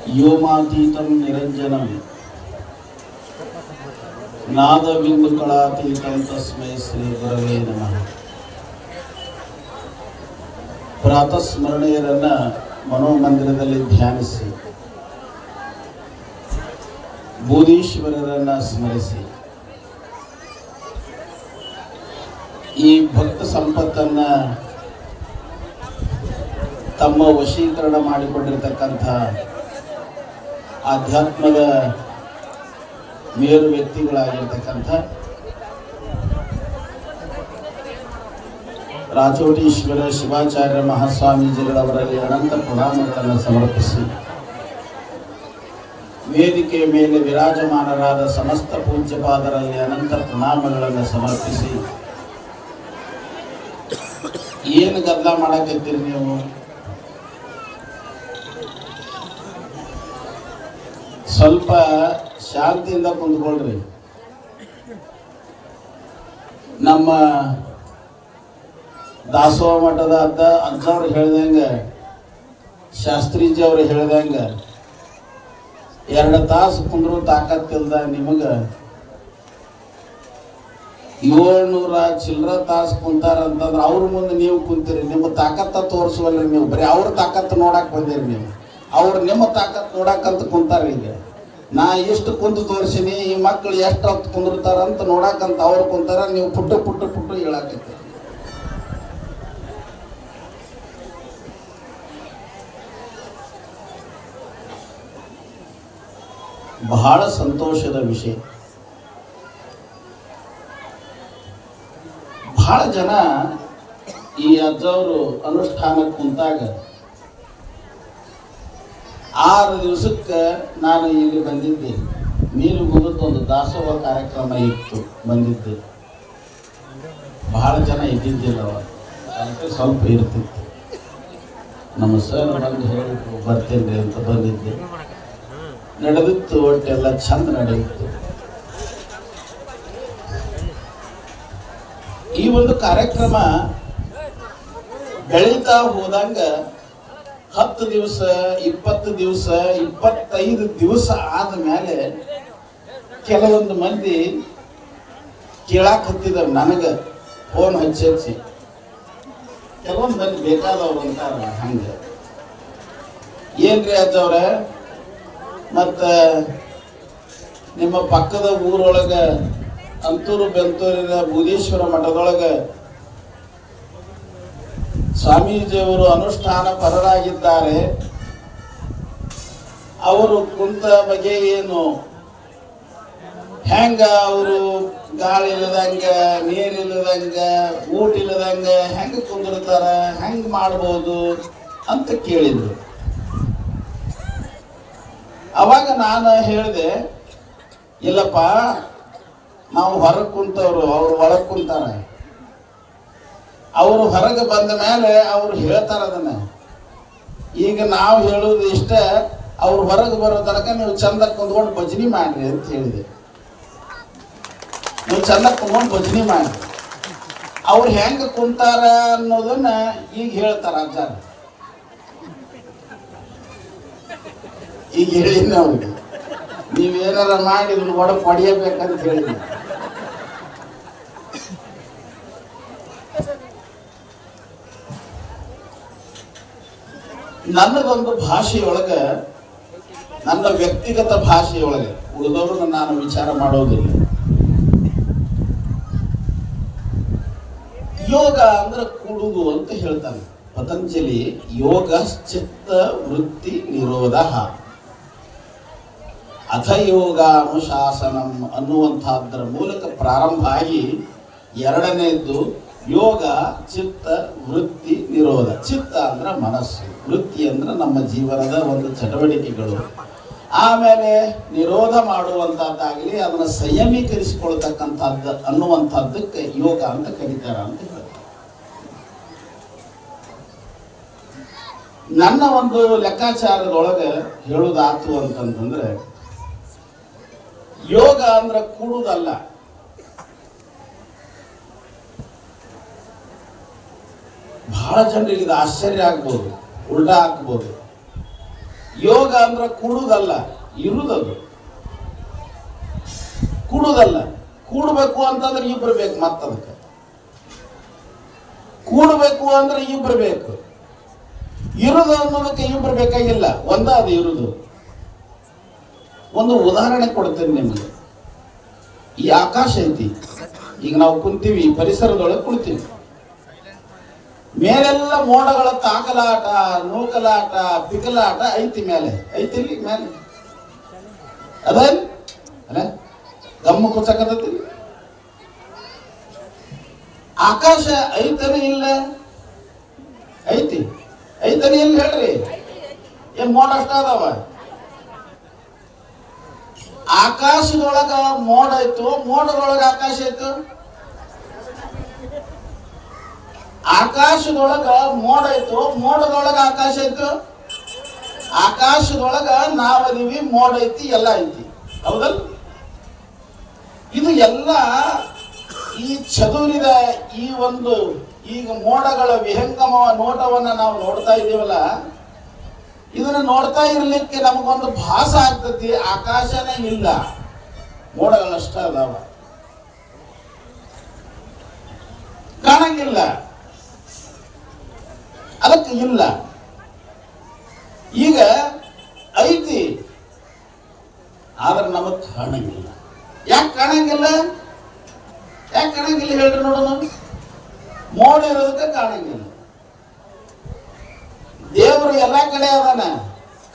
ವ್ಯೋಮಾತೀತಂ ನಿರಂಜನಂ ನಾದಬಿಂದುಕಳಾತೀತಂ ತಸ್ಮೈ ಶ್ರೀ ಗುರವೇ ನಮಃ. ಪ್ರಾತಃ ಸ್ಮರಣೆಯರನ್ನ ಮನೋಮಂದಿರದಲ್ಲಿ ಧ್ಯಾನಿಸಿ, ಬೂದೀಶ್ವರರನ್ನ ಸ್ಮರಿಸಿ, ಈ ಭಕ್ತ ಸಂಪತ್ತನ್ನ ತಮ್ಮ ವಶೀಕರಣ ಮಾಡಿಕೊಂಡಿರ್ತಕ್ಕಂಥ ಆಧ್ಯಾತ್ಮದ ಮೇರು ವ್ಯಕ್ತಿಗಳಾಗಿರ್ತಕ್ಕಂಥ ರಾಚೋಟೀಶ್ವರ ಶಿವಾಚಾರ್ಯ ಮಹಾಸ್ವಾಮೀಜಿಗಳವರಲ್ಲಿ ಅನಂತ ಪ್ರಣಾಮಗಳನ್ನು ಸಮರ್ಪಿಸಿ, ವೇದಿಕೆಯ ಮೇಲೆ ವಿರಾಜಮಾನರಾದ ಸಮಸ್ತ ಪೂಜ್ಯಪಾದರಲ್ಲಿ ಅನಂತ ಪ್ರಣಾಮಗಳನ್ನು ಸಮರ್ಪಿಸಿ, ಏನು ಗದ್ದಲ ಮಾಡಕತ್ತೀರಿ ನೀವು? ಸ್ವಲ್ಪ ಶಾಂತಿಯಿಂದ ಕುಂತ್ಕೊಳ್ರಿ. ನಮ್ಮ ದಾಸೋಹ ಮಠದ ಅಜ್ಜವ್ರು ಹೇಳ್ದಂಗೆ, ಶಾಸ್ತ್ರೀಜಿ ಅವರು ಹೇಳ್ದಂಗೆ, 2 ತಾಸು ಕುಂದ್ರು ತಾಕತ್ತಿಲ್ದ ನಿಮಗೆ 700 ಚಿಲ್ಲರ ತಾಸು ಕುಂತಾರಂತಂದ್ರೆ ಅವ್ರ ಮುಂದೆ ನೀವು ಕುಂತೀರಿ. ನಿಮ್ಮ ತಾಕತ್ತ ತೋರಿಸುವಲ್ರಿ ನೀವು, ಬರೀ ಅವ್ರ ತಾಕತ್ತು ನೋಡಕ್ ಬಂದಿರಿ ನೀವು. ಅವ್ರು ನಿಮ್ಮ ತಾಕತ್ತು ನೋಡಕ್ಕಂತ ಕುಂತಾರ. ಈಗ ನಾ ಎಷ್ಟು ಕುಂತು ತೋರಿಸಿನಿ, ಈ ಮಕ್ಕಳು ಎಷ್ಟು ಹೊತ್ತು ಕುಂದಿರ್ತಾರಂತ ನೋಡಕ್ಕಂತ ಅವ್ರು ಕುಂತಾರ, ನೀವು ಪುಟ್ಟು ಪುಟ್ಟು ಪುಟ್ಟು ಹೇಳಾಕತ್ತೀರಿ. ಬಹಳ ಸಂತೋಷದ ವಿಷಯ. ಬಹಳ ಜನ ಈ ಅಜ್ಜವರು ಅನುಷ್ಠಾನಕ್ಕೆ ಕುಂತಾಗ 6 ದಿವಸಕ್ಕೆ ನಾನು ಇಲ್ಲಿ ಬಂದಿದ್ದೆ. ನೀರು ಮುಗಿದೊಂದು ದಾಸೋಹ ಕಾರ್ಯಕ್ರಮ ಇತ್ತು, ಬಂದಿದ್ದೆ. ಬಹಳ ಜನ ಇದ್ದಿದ್ದಿಲ್ಲ, ಅದಕ್ಕೆ ಸ್ವಲ್ಪ ಇರ್ತಿತ್ತು. ನಮ್ಮ ಸರ್ ಬಂದು ಹೇಳಿದ್ರು ಬರ್ತೇನೆ ಅಂತ ಬಂದಿದ್ದೆ. ನಡೆದಿತ್ತು, ಒಟ್ಟೆಲ್ಲ ಚಂದ ನಡೆಯಿತು. ಈ ಒಂದು ಕಾರ್ಯಕ್ರಮ ಬೆಳೀತಾ ಹೋದಂಗ 10 ದಿವಸ, 20 ದಿವಸ, 25 ದಿವಸ ಆದ್ಮೇಲೆ ಕೆಲವೊಂದು ಮಂದಿ ಕೇಳಾಕ್ ಹತ್ತಿದ್ರು ನನಗೆ ಫೋನ್ ಹಚ್ಚಿ. ಕೆಲವೊಂದು ಮಂದಿ ಬೇಕಾದವ್ರು ಅಂತಾರ, ಹಂಗ ಏನ್ರಿ ಅಜ್ಜವ್ರ, ಮತ್ತು ನಿಮ್ಮ ಪಕ್ಕದ ಊರೊಳಗೆ ಅಂತೂರು ಬೆಂತೂರಿನ ಬೂದೀಶ್ವರ ಮಠದೊಳಗೆ ಸ್ವಾಮೀಜಿಯವರು ಅನುಷ್ಠಾನ ಪರರಾಗಿದ್ದಾರೆ. ಅವರು ಕುಂತ ಬಗೆ ಏನು, ಹೆಂಗ ಅವರು ಗಾಳಿ ಇಲ್ಲದಂಗ, ನೀರಿಲ್ಲದಂಗ, ಊಟ ಇಲ್ಲದಂಗ ಹೆಂಗ ಕುಂದಿರ್ತಾರ, ಹೆಂಗ್ ಮಾಡ್ಬೋದು ಅಂತ ಕೇಳಿದ್ರು. ಅವಾಗ ನಾನು ಹೇಳಿದೆ, ಇಲ್ಲಪ್ಪ, ನಾವು ಹೊರಗೆ ಕುಂತವ್ರು, ಅವ್ರು ಒಳಗೆ ಕುಂತಾರ. ಅವರು ಹೊರಗೆ ಬಂದ ಮೇಲೆ ಅವ್ರು ಹೇಳ್ತಾರ ಅದನ್ನ. ಈಗ ನಾವು ಹೇಳುವುದು ಇಷ್ಟ, ಅವ್ರು ಹೊರಗೆ ಬರೋ ತನಕ ನೀವು ಚಂದ ಕುಂತ್ಕೊಂಡು ಭಜನೆ ಮಾಡ್ರಿ ಅಂತ ಹೇಳಿದೆ. ನೀವು ಚಂದ ಕುಂತ್ಕೊಂಡು ಭಜನೆ ಮಾಡ್ರಿ. ಅವ್ರು ಹೆಂಗ ಕುಂತಾರ ಅನ್ನೋದನ್ನ ಈಗ ಹೇಳ್ತಾರ ಅಜ್ಜಾರ. ಈಗ ಹೇಳಿದ್ನ ಅವ್ರಿಗೆ, ನೀವೇನಾರ ಮಾಡಿ ಇದನ್ನ ಒಡಕ್ ಹೊಡೆಯಬೇಕಂತ ಹೇಳಿದ್ನ. ನನ್ನದೊಂದು ಭಾಷೆಯೊಳಗೆ, ನನ್ನ ವ್ಯಕ್ತಿಗತ ಭಾಷೆಯೊಳಗೆ, ಉಳಿದವ್ರನ್ನ ನಾನು ವಿಚಾರ ಮಾಡೋದಿಲ್ಲ. ಯೋಗ ಅಂದ್ರೆ ಕೂಡುವುದು ಅಂತ ಹೇಳ್ತಾನೆ ಪತಂಜಲಿ. ಯೋಗ ಚಿತ್ತ ವೃತ್ತಿ ನಿರೋಧ ಅಥ ಯೋಗ ಅನುಶಾಸನಂ ಅನ್ನುವಂಥದ್ರ ಮೂಲಕ ಪ್ರಾರಂಭ ಆಗಿ 2ನೇದ್ದು ಯೋಗ ಚಿತ್ತ ವೃತ್ತಿ ನಿರೋಧ. ಚಿತ್ತ ಅಂದ್ರೆ ಮನಸ್ಸು, ವೃತ್ತಿ ಅಂದ್ರೆ ನಮ್ಮ ಜೀವನದ ಒಂದು ಚಟುವಟಿಕೆಗಳು. ಆಮೇಲೆ ನಿರೋಧ ಮಾಡುವಂಥದ್ದಾಗಲಿ ಅದನ್ನು ಸಂಯಮೀಕರಿಸಿಕೊಳ್ತಕ್ಕಂಥದ್ದು ಅನ್ನುವಂಥದ್ದಕ್ಕೆ ಯೋಗ ಅಂತ ಕರೀತಾರ ಅಂತ ಹೇಳ್ತಾರೆ. ನನ್ನ ಒಂದು ಲೆಕ್ಕಾಚಾರದೊಳಗೆ ಹೇಳುವುದಾತು ಅಂತಂದ್ರೆ, ಯೋಗ ಅಂದ್ರೆ ಕೂಡುವುದಲ್ಲ. ಬಹಳ ಜನರಿಗೆ ಇದು ಆಶ್ಚರ್ಯ ಆಗ್ಬೋದು, ಉಲ್ಟಾ ಆಗ್ಬೋದು. ಯೋಗ ಅಂದ್ರೆ ಕೂಡುವುದಲ್ಲ, ಇರುವುದದು. ಕೂಡುವುದಲ್ಲ. ಕೂಡಬೇಕು ಅಂತಂದ್ರೆ ಇಬ್ರು ಬೇಕು. ಮತ್ತದಕ್ಕೆ ಕೂಡಬೇಕು ಅಂದ್ರೆ ಇಬ್ರು ಬೇಕು. ಇರುದು ಅನ್ನೋದಕ್ಕೆ ಇಬ್ರು ಬೇಕಾಗಿಲ್ಲ, ಅದು ಇರುದು. ಒಂದು ಉದಾಹರಣೆ ಕೊಡ್ತೇನೆ ನಿಮಗೆ. ಈ ಆಕಾಶ ಐತಿ, ಈಗ ನಾವು ಕುಂತೀವಿ, ಪರಿಸರದೊಳಗೆ ಕುಳಿತೀವಿ. ಮೇಲೆಲ್ಲ ಮೋಡಗಳ ತಾಕಲಾಟ, ನೂಕಲಾಟ, ಪಿಕಲಾಟ ಐತಿ. ಮೇಲೆ ಐತಿಲ್ಲಿ, ಮೇಲೆ ಅಲ್ಲ ಗಮ್ಮ ಕುಚ್ಚಕತ್ತಿ. ಆಕಾಶ ಐತನೇ ಇಲ್ಲ? ಐತಿ. ಐತನೇ ಇಲ್ಲ ಹೇಳ್ರಿ? ಏನ್ ಮೋಡ ಅಷ್ಟ ಅದಾವ? ಆಕಾಶದೊಳಗ ಮೋಡ ಐತು, ಮೋಡದೊಳಗ ಆಕಾಶ ಐತು. ಆಕಾಶದೊಳಗ ಮೋಡ ಐತು, ಮೋಡದೊಳಗ ಆಕಾಶ ಐತು. ಆಕಾಶದೊಳಗ ನಾವದೀವಿ, ಮೋಡ ಐತಿ, ಎಲ್ಲ ಐತಿ. ಹೌದಲ್ಲ? ಇದು ಎಲ್ಲ ಈ ಚದುರಿದ ಈ ಒಂದು ಈಗ ಮೋಡಗಳ ವಿಹಂಗಮ ನೋಟವನ್ನ ನಾವು ನೋಡ್ತಾ ಇದ್ದೀವಲ್ಲ, ಇದನ್ನ ನೋಡ್ತಾ ಇರ್ಲಿಕ್ಕೆ ನಮಗೊಂದು ಭಾಸ ಆಗ್ತತಿ. ಆಕಾಶನೇ ಇಲ್ಲ, ಮೋಡಗಳಷ್ಟ ಅದಾವ, ಕಾಣಂಗಿಲ್ಲ. ಅದಕ್ಕೆ ಇಲ್ಲ. ಈಗ ಐತಿ, ಆದ್ರೆ ನಮಗ್ ಕಾಣಂಗಿಲ್ಲ. ಯಾಕೆ ಕಾಣಂಗಿಲ್ಲ? ಯಾಕೆ ಕಾಣಂಗಿಲ್ಲ ಹೇಳ್ರಿ ನೋಡೋಣ. ಮೋಡ ಇರೋದಕ್ಕೆ ಕಾಣಂಗಿಲ್ಲ. ದೇವರು ಎಲ್ಲ ಕಡೆ ಅದಾನ,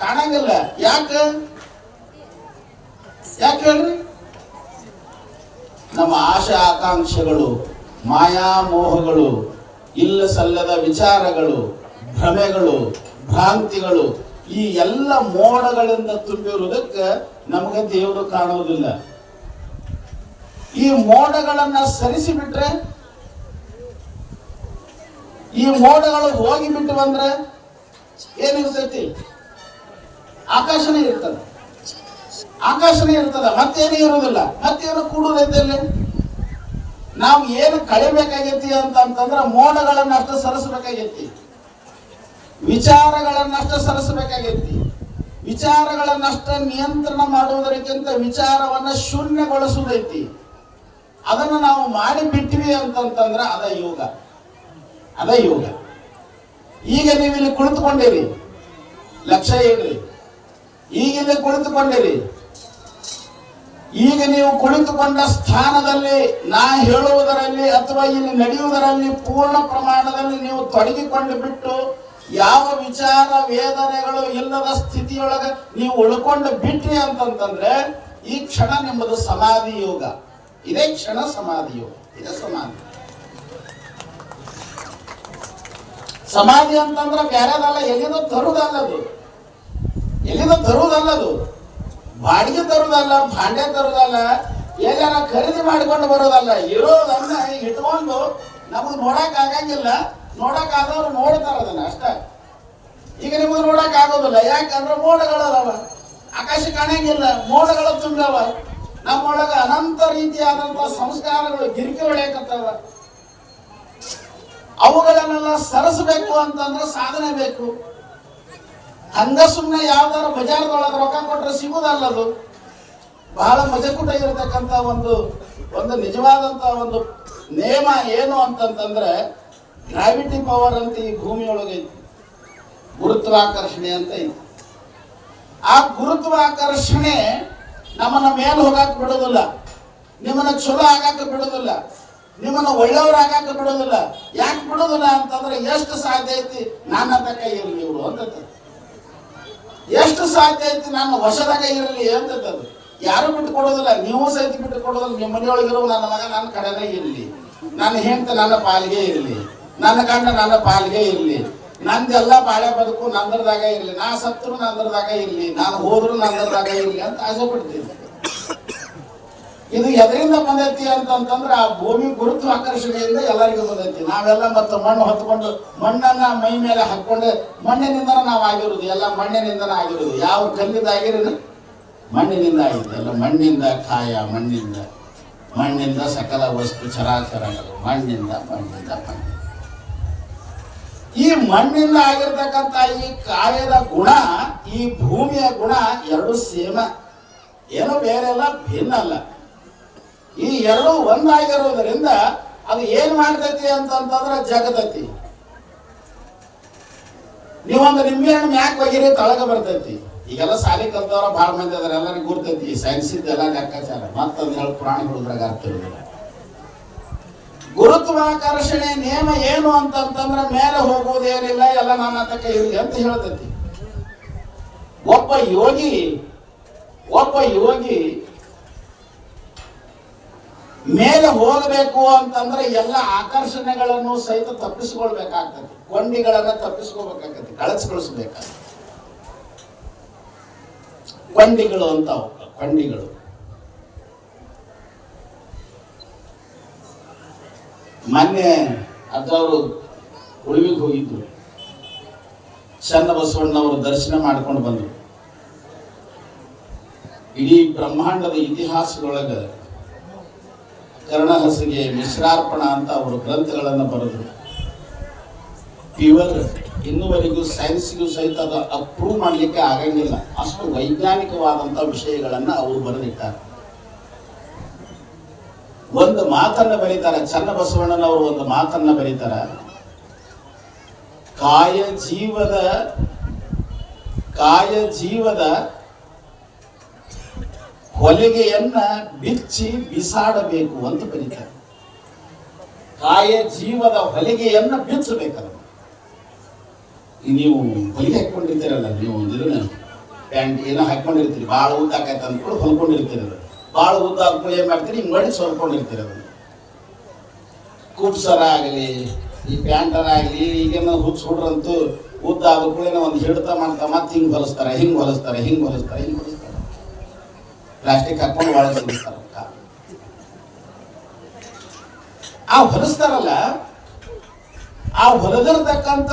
ಕಾಣಂಗಿಲ್ಲ. ಯಾಕೆ ಹೇಳ್ರಿ? ನಮ್ಮ ಆಶಾ ಆಕಾಂಕ್ಷೆಗಳು, ಮಾಯಾ ಮೋಹಗಳು, ಇಲ್ಲ ಸಲ್ಲದ ವಿಚಾರಗಳು, ಭ್ರಮೆಗಳು, ಭ್ರಾಂತಿಗಳು, ಈ ಎಲ್ಲ ಮೋಡಗಳಿಂದ ತುಂಬಿರುವುದಕ್ಕೆ ನಮಗೆ ದೇವರು ಕಾಣುವುದಿಲ್ಲ. ಈ ಮೋಡಗಳನ್ನ ಸರಿಸಿಬಿಟ್ರೆ, ಈ ಮೋಡಗಳು ಹೋಗಿಬಿಟ್ಟು ಬಂದ್ರೆ ಏನಿರ್ತೈತಿ? ಆಕಾಶನೇ ಇರ್ತದೆ. ಆಕಾಶನೇ ಇರ್ತದ, ಮತ್ತೇನು ಇರುವುದಿಲ್ಲ. ಮತ್ತೇನು ಕೂಡುದೈತೆ ಅಲ್ಲಿ? ನಾವು ಏನು ಕಳಿಬೇಕಾಗೈತಿ ಅಂತಂದ್ರೆ ಮೋಡಗಳನ್ನಷ್ಟು ಸರಿಸಬೇಕಾಗೈತಿ, ವಿಚಾರಗಳನ್ನಷ್ಟು ಸರಿಸಬೇಕಾಗೈತಿ. ವಿಚಾರಗಳನ್ನಷ್ಟ ನಿಯಂತ್ರಣ ಮಾಡುವುದಕ್ಕಿಂತ ವಿಚಾರವನ್ನ ಶೂನ್ಯಗೊಳಿಸುವುದೈತಿ. ಅದನ್ನು ನಾವು ಮಾಡಿ ಬಿಟ್ಟಿವಿ ಅಂತಂತಂದ್ರೆ ಅದ ಯೋಗ. ಅದ ಯೋಗ. ಈಗ ನೀವು ಇಲ್ಲಿ ಕುಳಿತುಕೊಂಡಿರಿ, ಲಕ್ಷ್ಯ ಇಡ್ರಿ. ಈಗ ಇಲ್ಲಿ ಕುಳಿತುಕೊಂಡಿರಿ. ಈಗ ನೀವು ಕುಳಿತುಕೊಂಡ ಸ್ಥಾನದಲ್ಲಿ, ನಾ ಹೇಳುವುದರಲ್ಲಿ ಅಥವಾ ಇಲ್ಲಿ ನಡೆಯುವುದರಲ್ಲಿ ಪೂರ್ಣ ಪ್ರಮಾಣದಲ್ಲಿ ನೀವು ತೊಡಗಿಕೊಂಡು ಬಿಟ್ಟು, ಯಾವ ವಿಚಾರ ವೇದನೆಗಳು ಇಲ್ಲದ ಸ್ಥಿತಿಯೊಳಗೆ ನೀವು ಉಳ್ಕೊಂಡು ಬಿಟ್ರಿ ಅಂತಂತಂದ್ರೆ ಈ ಕ್ಷಣ ನಿಮ್ಮದು ಸಮಾಧಿ ಯೋಗ. ಇದೇ ಕ್ಷಣ ಸಮಾಧಿ ಯೋಗ. ಇದೇ ಸಮಾಧಿ. ಸಮಾಧಿ ಅಂತಂದ್ರೆ ಬೇರೆದಲ್ಲ, ಎಲ್ಲಿಂದ ತರುವುದಲ್ಲದು. ಎಲ್ಲಿಂದ ತರುವುದಲ್ಲದು, ಬಾಡಿಗೆ ತರುವುದಲ್ಲ, ಭಾಂಡೆ ತರುವುದಲ್ಲ, ಎಲ್ಲಾರ ಖರೀದಿ ಮಾಡಿಕೊಂಡು ಬರೋದಲ್ಲ. ಇರೋದನ್ನ ಇಟ್ಕೊಂಡು ನಮಗೆ ನೋಡಕ್ ಆಗಂಗಿಲ್ಲ. ನೋಡಕ್ ಆದವ್ರು ನೋಡ್ತಾರ ಅದನ್ನ ಅಷ್ಟ. ಈಗ ನಿಮಗೆ ನೋಡಕ್ ಆಗೋದಿಲ್ಲ. ಯಾಕಂದ್ರೆ ಮೋಡಗಳದಾವ, ಆಕಾಶ ಕಾಣಂಗಿಲ್ಲ, ಮೋಡಗಳು ತುಂಬಿದವ. ನಮ್ಮೊಳಗ ಅನಂತ ರೀತಿಯಾದಂತಹ ಸಂಸ್ಕಾರಗಳು ಗಿರಿಕೆ ಹೊಳೆಯಕತ್ತಾವ. ಅವುಗಳನ್ನೆಲ್ಲ ಸರಿಸಬೇಕು ಅಂತಂದ್ರೆ ಸಾಧನೆ ಬೇಕು. ಹಂಗ ಸುಮ್ಮನೆ ಯಾವ್ದಾರ ಬಜಾರ್ದೊಳಗೆ ರೊಕ್ಕ ಕೊಟ್ರೆ ಸಿಗುದಲ್ಲದು. ಬಹಳ ಮಜಕುಟ ಇರತಕ್ಕಂತ ಒಂದು ನಿಜವಾದಂತ ಒಂದು ನೇಮ ಏನು ಅಂತಂತಂದ್ರೆ ಗ್ರಾವಿಟಿ ಪವರ್ ಅಂತ ಈ ಭೂಮಿಯೊಳಗೆ ಐತಿ, ಗುರುತ್ವಾಕರ್ಷಣೆ ಅಂತ ಐತಿ. ಆ ಗುರುತ್ವಾಕರ್ಷಣೆ ನಮ್ಮನ್ನ ಮೇಲೆ ಹೋಗಾಕ ಬಿಡೋದಿಲ್ಲ, ನಿಮ್ಮನ್ನ ಚಲೋ ಆಗಾಕ ಬಿಡೋದಿಲ್ಲ, ನಿಮ್ಮನ್ನ ಒಳ್ಳೆಯವ್ರಾಗಾಕ ಬಿಡೋದಿಲ್ಲ. ಯಾಕೆ ಬಿಡೋದಿಲ್ಲ ಅಂತಂದ್ರೆ ಎಷ್ಟು ಸಾಧ್ಯ ಐತಿ ನನ್ನ ತಕ್ಕ ಇರಲಿ ಇವರು ಅಂತದ್ದು, ಎಷ್ಟು ಸಾಧ್ಯ ಐತಿ ನನ್ನ ವಶದಾಗ ಇರಲಿ ಅಂತದ್ದು. ಯಾರು ಬಿಟ್ಟು ಕೊಡೋದಿಲ್ಲ, ನೀವು ಸಹಿತ ಬಿಟ್ಟು ಕೊಡೋದಿಲ್ಲ. ನಿಮ್ಮ ಮನೆಯೊಳಗಿರೋ ನನ್ನ ಮಗ ನನ್ನ ಕಡೆನೇ ಇರಲಿ, ನನ್ನ ಹೆಂಡತಿ ನನ್ನ ಪಾಲಿಗೆ ಇರಲಿ, ನನ್ನ ಗಂಡ ನನ್ನ ಪಾಲಿಗೆ ಇರಲಿ, ನಂದೆಲ್ಲ ಬಾಳೆ ಬದುಕು ನಂದರದಾಗ ಇರಲಿ, ನಾ ಸತ್ರು ನಂದರದಾಗ ಇರಲಿ, ನಾನು ಹೋದ್ರು ನಂದರದಾಗ ಇರಲಿ ಅಂತ ಆಸೆ ಪಡ್ತೀನಿ. ಇದು ಎದರಿಂದ ಬಂದೈತಿ ಅಂತಂದ್ರೆ ಆ ಭೂಮಿ ಗುರುತ್ವಾಕರ್ಷಣೆಯಿಂದ ಎಲ್ಲರಿಗೂ ಬಂದೈತಿ. ನಾವೆಲ್ಲ ಮತ್ತೆ ಮಣ್ಣು ಹೊತ್ಕೊಂಡು ಮಣ್ಣನ್ನ ಮೈ ಮೇಲೆ ಹಾಕೊಂಡು ಮಣ್ಣಿನಿಂದ ನಾವು ಆಗಿರೋದು, ಎಲ್ಲ ಮಣ್ಣಿನಿಂದನೇ ಆಗಿರೋದು. ಯಾವ ಕಲ್ಲಿಂದ ಆಗಿರೋದು? ಮಣ್ಣಿನಿಂದ ಆಗಿದೆ. ಎಲ್ಲ ಮಣ್ಣಿಂದ ಕಾಯ, ಮಣ್ಣಿಂದ ಸಕಲ ವಸ್ತು ಚರಾಚರಗಳು, ಮಣ್ಣಿಂದ. ಈ ಮಣ್ಣಿಂದ ಆಗಿರ್ತಕ್ಕಂಥ ಈ ಕಾಯದ ಗುಣ, ಈ ಭೂಮಿಯ ಗುಣ ಎರಡು ಸೇಮ, ಏನೋ ಬೇರೆ ಅಲ್ಲ, ಭಿನ್ನ ಅಲ್ಲ. ಈ ಎರಡು ಒಂದಾಗಿರೋದ್ರಿಂದ ಅದು ಏನ್ ಮಾಡ್ತೈತಿ ಅಂತಂತಂದ್ರೆ ಜಗತೈತಿ. ನೀವೊಂದು ನಿಂಬೆ ಹಣ್ಣು ಮ್ಯಾಕ್ ಒಗಿರಿ ತಳಗ ಬರ್ತೈತಿ. ಈಗೆಲ್ಲ ಶಾಲೆ ಕಲ್ತವ್ರ ಭಾಳ ಮಂದಿ ಅದಾರ, ಎಲ್ಲರಿಗೂ ಗುರ್ತೈತಿ ಸೈನ್ಸ್ ಇದ್ದೆಲ್ಲ ಲೆಕ್ಕಾಚಾರ. ಮತ್ತೊಂದು ಹೇಳಿ ಪುರಾಣ ಹುಡುಗ್ರಾಗ ಅರ್ಥ ಇರುವುದಿಲ್ಲ. ಗುರುತ್ವಾಕರ್ಷಣೆ ನಿಯಮ ಏನು ಅಂತಂತಂದ್ರೆ ಮೇಲೆ ಹೋಗುವುದೇನಿಲ್ಲ, ಎಲ್ಲ ನನ್ನ ತಕ್ಕ ಇರಲಿ ಅಂತ ಹೇಳ್ತೈತಿ. ಒಬ್ಬ ಯೋಗಿ ಮೇಲೆ ಹೋಗಬೇಕು ಅಂತಂದ್ರೆ ಎಲ್ಲ ಆಕರ್ಷಣೆಗಳನ್ನು ಸಹಿತ ತಪ್ಪಿಸ್ಕೊಳ್ಬೇಕಾಗ್ತದೆ, ಕೊಂಡಿಗಳನ್ನ ತಪ್ಪಿಸ್ಕೋಬೇಕಾಗತ್ತೆ, ಕಳಚಿಗೊಳಿಸ್ಬೇಕಾಗ್ತದೆ. ಕೊಂಡಿಗಳು ಅಂತ ಕೊಂಡಿಗಳು. ಮೊನ್ನೆ ಅದ್ರವರು ಉಳಿವಿಗೆ ಹೋಗಿದ್ರು, ಚನ್ನ ಬಸವಣ್ಣವರು ದರ್ಶನ ಮಾಡ್ಕೊಂಡು ಬಂದರು. ಇಡೀ ಬ್ರಹ್ಮಾಂಡದ ಇತಿಹಾಸದೊಳಗ ಕರ್ಣಹಸಿಗೆ ಮಿಶ್ರಾರ್ಪಣ ಅಂತ ಅವರು ಗ್ರಂಥಗಳನ್ನು ಬರೆದರು. ಪ್ಯೂರ್ ಇನ್ನುವರೆಗೂ ಸೈನ್ಸ್ಗೂ ಸಹಿತ ಅದು ಅಪ್ರೂವ್ ಮಾಡಲಿಕ್ಕೆ ಆಗಂಗಿಲ್ಲ, ಅಷ್ಟು ವೈಜ್ಞಾನಿಕವಾದಂಥ ವಿಷಯಗಳನ್ನು ಅವರು ಬರೆದಿದ್ದಾರೆ. ಒಂದು ಮಾತನ್ನ ಬರೀತಾರೆ, ಚನ್ನ ಬಸವಣ್ಣನವರು ಒಂದು ಮಾತನ್ನ ಬರೀತಾರೆ, ಕಾಯ ಜೀವದ ಹೊಲಿಗೆಯನ್ನ ಬಿಚ್ಚಿ ಬಿಸಾಡಬೇಕು ಅಂತ ಬರೀತಾರೆ. ಕಾಯ ಜೀವದ ಹೊಲಿಗೆಯನ್ನ ಬಿಚ್ಚಬೇಕಲ್ಲ. ನೀವು ಹೊಲಿಗೆ ಹಾಕೊಂಡಿರ್ತೀರಲ್ಲ, ನೀವು ಇದನ್ನ ಪ್ಯಾಂಟ್ ಏನೋ ಹಾಕೊಂಡಿರ್ತೀರಿ, ಭಾಳ ಉದ್ದ ಆಕೈತೆ ಅಂದ್ಕೊಂಡು ಹೊಲ್ಕೊಂಡಿರ್ತೀರಿ. ಅದು ಭಾಳ ಉದ್ದ ಅಂದ್ಕೊಂಡು ಏನ್ ಮಾಡ್ತೀರಿ, ಹಿಂಗ್ ಮಡಿಸಿ ಹೊಲ್ಕೊಂಡಿರ್ತೀರಿ. ಅದನ್ನ ಕುಬ್ಸರ ಆಗಲಿ, ಈ ಪ್ಯಾಂಟರ ಆಗಲಿ, ಈಗೇನ ಹುಚ್ಚ ಹುಡ್ರಂತೂ ಉದ್ದ ಆದ ಕೂಡ ಒಂದು ಹಿಡ್ತಾ ಮಾಡ್ತಾ ಮತ್ತೆ ಹಿಂಗ್ ಹೊಲಿಸ್ತಾರೆ, ಹಿಂಗ್ ಹೊಲಿಸ್ತಾರೆ. ಪ್ಲಾಸ್ಟಿಕ್ ಹಾಕೊಂಡು ಒಳಗಿರ್ತಾರೆ. ಆ ಹೊಲಿಸ್ತಾರಲ್ಲ, ಆ ಹೊಲದಿರ್ತಕ್ಕಂಥ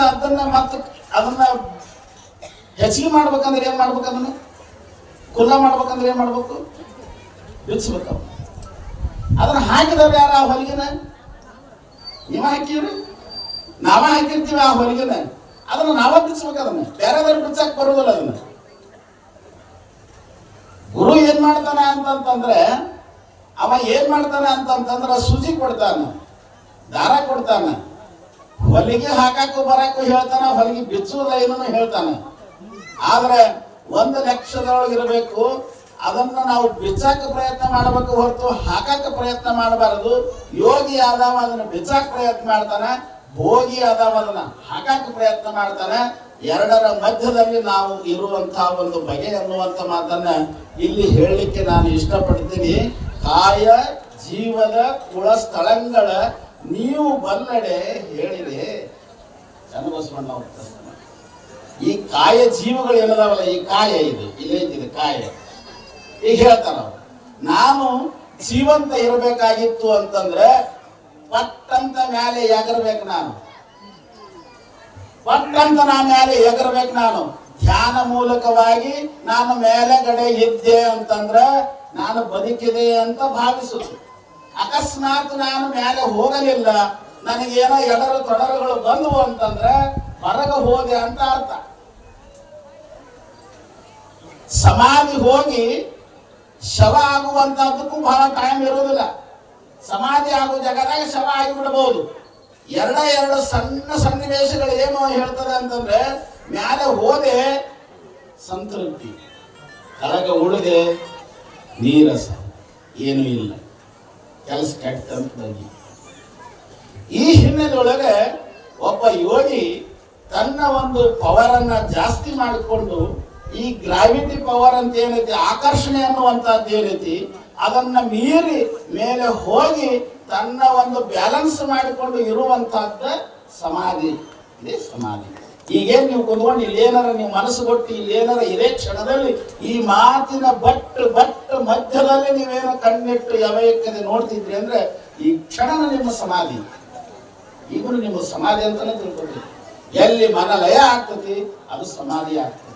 ಅದನ್ನ ಹೆಚ್ಚಿಗೆ ಮಾಡ್ಬೇಕಂದ್ರೆ ಏನ್ ಮಾಡ್ಬೇಕು, ಅದನ್ನ ಕುಲ್ಲ ಮಾಡ್ಬೇಕಂದ್ರೆ ಏನ್ ಮಾಡ್ಬೇಕು, ಬಿಚ್ಚಬೇಕು. ಅದನ್ನ ಹಾಕಿದವ್ರು ಯಾರು? ಆ ಹೊಲಿಗೆನ ನೀವ ಹಾಕಿವ್ರಿ, ನಾವ ಹಾಕಿರ್ತೀವಿ. ಆ ಹೊಲಿಗೆನ ಅದನ್ನ ನಾವ ಬಿಚ್ಚಬೇಕು. ಅದನ್ನ ಬೇರೆದವ್ರು ಬಿಚ್ಚಕ್ ಬರುವುದಿಲ್ಲ. ಅದನ್ನ ಗುರು ಏನ್ ಮಾಡ್ತಾನ ಅಂತಂತಂದ್ರೆ, ಅವ ಏನ್ ಮಾಡ್ತಾನ ಅಂತಂತಂದ್ರೆ ಸೂಜಿ ಕೊಡ್ತಾನ, ದಾರ ಕೊಡ್ತಾನ, ಹೊಲಿಗೆ ಹಾಕಾಕು ಬರಾಕು ಹೇಳ್ತಾನ, ಹೊಲಿಗೆ ಬಿಚ್ಚುವುದ ಏನನ್ನು ಹೇಳ್ತಾನ. ಆದ್ರೆ ಒಂದು ಲಕ್ಷದೊಳಗಿರಬೇಕು, ಅದನ್ನ ನಾವು ಬಿಚ್ಚಾಕ ಪ್ರಯತ್ನ ಮಾಡಬೇಕು ಹೊರತು ಹಾಕಾಕ ಪ್ರಯತ್ನ ಮಾಡಬಾರದು. ಯೋಗಿ ಆದವ ಅದನ್ನ ಬಿಚ್ಚಾಕ ಪ್ರಯತ್ನ ಮಾಡ್ತಾನ, ಭೋಗಿ ಆದವ ಅದನ್ನ ಹಾಕಾಕ ಪ್ರಯತ್ನ ಮಾಡ್ತಾನೆ. ಎರಡರ ಮಧ್ಯದಲ್ಲಿ ನಾವು ಇರುವಂತಹ ಒಂದು ಬಗೆ ಅನ್ನುವಂಥ ಮಾತನ್ನ ಇಲ್ಲಿ ಹೇಳಲಿಕ್ಕೆ ನಾನು ಇಷ್ಟಪಡ್ತೀನಿ. ಕಾಯ ಜೀವದ ಕುಳ ಸ್ಥಳಗಳ ನೀವು ಬಲ್ಲಡೆ ಹೇಳಿದೆ ಚನ್ನಬಸವಣ್ಣ ಅವ್ರ. ಈ ಕಾಯ ಜೀವಗಳು ಏನದಾವಲ್ಲ, ಈ ಕಾಯ ಇದು ಇಲ್ಲೈತಿದೆ ಕಾಯ. ಈಗ ಹೇಳ್ತಾರ, ನಾನು ಜೀವಂತ ಇರಬೇಕಾಗಿತ್ತು ಅಂತಂದ್ರೆ ಪಟ್ಟಂತ ಮೇಲೆ ಎಗರ್ಬೇಕು, ನಾನು ಪಟ್ಟಂತ ಮೇಲೆ ಎಗರ್ಬೇಕು. ನಾನು ಧ್ಯಾನ ಮೂಲಕವಾಗಿ ನಾನು ಮೇಲೆಗಡೆ ಇದ್ದೆ ಅಂತಂದ್ರೆ ನಾನು ಬದುಕಿದೆ ಅಂತ ಭಾವಿಸುತ್ತೆ. ಅಕಸ್ಮಾತ್ ನಾನು ಮೇಲೆ ಹೋಗಲಿಲ್ಲ, ನನಗೇನೋ ಎಡರು ತೊಡರುಗಳು ಬಂದವು ಅಂತಂದ್ರೆ ಹೊರಗೆ ಹೋದೆ ಅಂತ ಅರ್ಥ. ಸಮಾಧಿ ಹೋಗಿ ಶವ ಆಗುವಂತದ್ದಕ್ಕೂ ಬಹಳ ಟೈಮ್ ಇರುವುದಿಲ್ಲ. ಸಮಾಧಿ ಆಗುವ ಜಾಗದಾಗ ಶವ ಆಗಿಬಿಡಬಹುದು. ಎರಡು ಸಣ್ಣ ಸನ್ನಿವೇಶಗಳು ಏನು ಹೇಳ್ತದೆ ಅಂತಂದ್ರೆ, ಮ್ಯಾಲೆ ಹೋದೆ ಸಂತೃಪ್ತಿ, ಕೆಳಗೆ ಉಳಿದೆ ನೀರಸ, ಏನೂ ಇಲ್ಲ, ಕೆಲಸ ಕೆಟ್ಟಂತಾಗಿ. ಈ ಹಿನ್ನೆಲೆಯೊಳಗೆ ಒಬ್ಬ ಯೋಗಿ ತನ್ನ ಒಂದು ಪವರ್ ಅನ್ನ ಜಾಸ್ತಿ ಮಾಡಿಕೊಂಡು, ಈ ಗ್ರಾವಿಟಿ ಪವರ್ ಅಂತ ಏನೈತಿ, ಆಕರ್ಷಣೆ ಅನ್ನುವಂಥದ್ದು ಏನೈತಿ, ಅದನ್ನ ಮೀರಿ ಮೇಲೆ ಹೋಗಿ ತನ್ನ ಒಂದು ಬ್ಯಾಲೆನ್ಸ್ ಮಾಡಿಕೊಂಡು ಇರುವಂತಹದ್ದ ಸಮಾಧಿ. ಇದೇ ಸಮಾಧಿ. ಈಗೇನ್ ನೀವು ಕುತ್ಕೊಂಡು ಇಲ್ಲೇನಾರ ನೀವು ಮನಸ್ಸು ಕೊಟ್ಟು ಇಲ್ಲೇನಾರ ಇದೇ ಕ್ಷಣದಲ್ಲಿ ಈ ಮಾತಿನ ಬಟ್ ಮಧ್ಯದಲ್ಲಿ ನೀವೇನೋ ಕಣ್ಣಿಟ್ಟು ಯಾವಯಕ್ಕದೆ ನೋಡ್ತಿದ್ರಿ ಅಂದ್ರೆ ಈ ಕ್ಷಣನ ನಿಮ್ಮ ಸಮಾಧಿ. ಈಗಲೂ ನಿಮ್ಮ ಸಮಾಧಿ ಅಂತಾನೆ ತಿಳ್ಕೊಳ್ರಿ. ಎಲ್ಲಿ ಮನಲಯ ಆಗ್ತತಿ ಅದು ಸಮಾಧಿ ಆಗ್ತದೆ.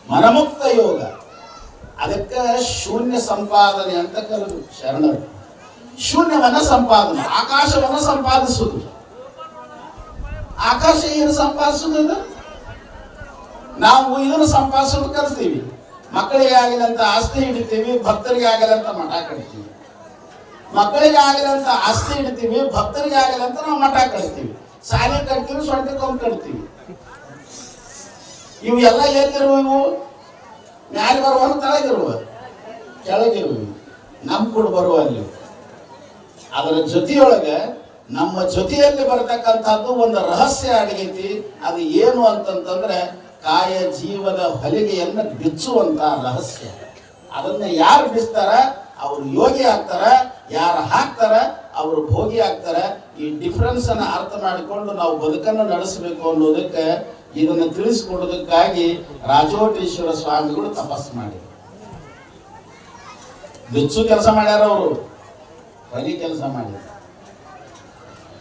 ಮನಮುಕ್ತ ಯೋಗ, ಅದಕ್ಕೆ ಶೂನ್ಯ ಸಂಪಾದನೆ ಅಂತ ಕರೆದು ಶರಣರು. ಶೂನ್ಯವನ್ನ ಸಂಪಾದನೆ, ಆಕಾಶವನ್ನ ಸಂಪಾದಿಸುವುದು. ಆಕಾಶ ಏನು ಸಂಪಾದಿಸೋದು? ನಾವು ಇದನ್ನು ಸಂಪಾದಿಸೋದು ಕಲಿಸ್ತೀವಿ. ಮಕ್ಕಳಿಗೆ ಆಗಲಂತ ಆಸ್ತಿ ಹಿಡಿತೀವಿ, ಭಕ್ತರಿಗೆ ಆಗಲಂತ ಮಠ ಕಟ್ತೀವಿ. ಮಕ್ಕಳಿಗೆ ಆಗಲಂತ ಆಸ್ತಿ ಹಿಡಿತೀವಿ, ಭಕ್ತರಿಗೆ ಆಗಲಂತ ನಾವು ಮಠ ಕಟ್ತೀವಿ. ಶಾಲೆ ಕಟ್ತೀವಿ, ಸ್ವಂತಕ್ಕೊಂದು ಕಟ್ತೀವಿ. ಇವು ಎಲ್ಲ ಎಲ್ಲಿರುವ? ಇವು ಮ್ಯಾಲೆ ಬರುವ, ಕೆಳಗಿರುವ? ಕೆಳಗಿರುವ. ನಮ್ಮ ಕೂಡ ಬರುವ ಅಲ್ಲಿ. ಅದರ ಜೊತೆಯೊಳಗೆ ನಮ್ಮ ಜೊತೆಯಲ್ಲಿ ಬರತಕ್ಕಂಥದ್ದು ಒಂದು ರಹಸ್ಯ ಅಡಗೈತಿ. ಅದು ಏನು ಅಂತಂತಂದ್ರೆ ಕಾಯ ಜೀವದ ಹೊಲಿಗೆಯನ್ನು ಬಿಚ್ಚುವಂತ ರಹಸ್ಯ. ಅದನ್ನ ಯಾರು ಬಿಚ್ತಾರ ಅವರು ಯೋಗಿ ಆಗ್ತಾರ, ಯಾರು ಹಾಕ್ತಾರ ಅವರು ಭೋಗಿ ಆಗ್ತಾರ. ಈ ಡಿಫರೆನ್ಸ್ ಅನ್ನ ಅರ್ಥ ಮಾಡಿಕೊಂಡು ನಾವು ಬದುಕನ್ನು ನಡೆಸಬೇಕು ಅನ್ನೋದಕ್ಕೆ, ಇದನ್ನು ತಿಳಿಸಿಕೊಡೋದಕ್ಕಾಗಿ ರಾಜೋಟೇಶ್ವರ ಸ್ವಾಮಿಗಳು ತಪಸ್ಸು ಮಾಡಿ ಬಿಚ್ಚು ಕೆಲಸ ಮಾಡ್ಯಾರ. ಅವರು ಹೊಲಿ ಕೆಲಸ ಮಾಡಿದ್ರು,